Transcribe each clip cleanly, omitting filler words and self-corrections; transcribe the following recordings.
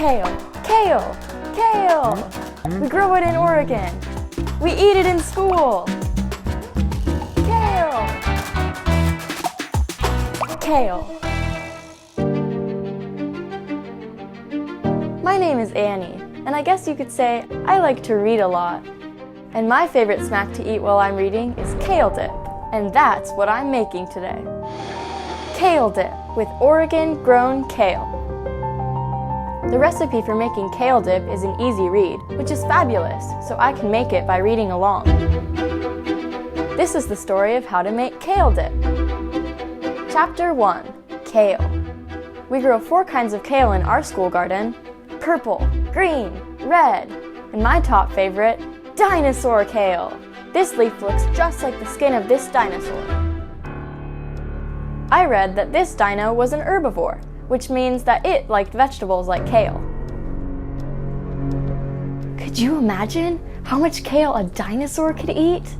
Kale, kale, kale! We grow it in Oregon. We eat it in school. Kale! Kale. My name is Annie, and I guess you could say I like to read a lot. And my favorite snack to eat while I'm reading is kale dip, and that's what I'm making today. Kale dip with Oregon-grown kale. The recipe for making kale dip is an easy read, which is fabulous, so I can make it by reading along. This is the story of how to make kale dip. Chapter 1. Kale. We grow 4 kinds of kale in our school garden: purple, green, red, and my top favorite, dinosaur kale. This leaf looks just like the skin of this dinosaur. I read that this dino was an herbivore, which means that it liked vegetables like kale. Could you imagine how much kale a dinosaur could eat?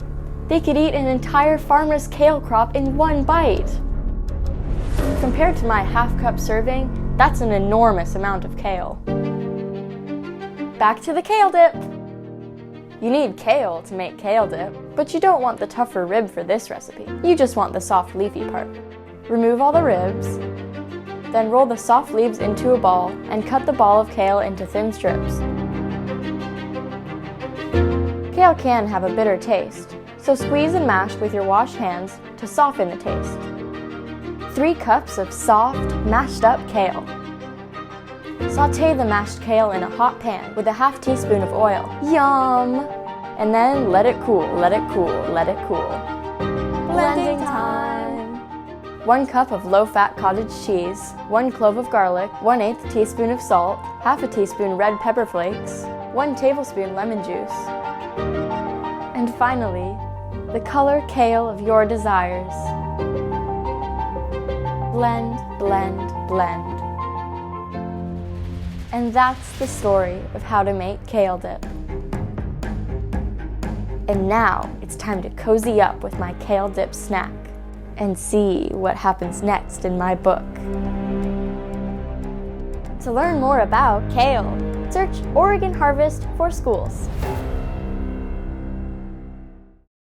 They could eat an entire farmer's kale crop in one bite. Compared to my half-cup serving, that's an enormous amount of kale. Back to the kale dip! You need kale to make kale dip, but you don't want the tougher rib for this recipe. You just want the soft leafy part. Remove all the ribs, then roll the soft leaves into a ball and cut the ball of kale into thin strips. Kale can have a bitter taste, so squeeze and mash with your washed hands to soften the taste. 3 cups of soft, mashed up kale. Sauté the mashed kale in a hot pan with a ½ teaspoon of oil. Yum! And then let it cool, let it cool, let it cool. Blending time! 1 cup of low-fat cottage cheese, 1 clove of garlic, 1/8 teaspoon of salt, ½ teaspoon red pepper flakes, 1 tablespoon lemon juice. And finally, the color kale of your desires. Blend, blend, blend. And that's the story of how to make kale dip. And now it's time to cozy up with my kale dip snack and see what happens next in my book. To learn more about kale, search Oregon Harvest for Schools.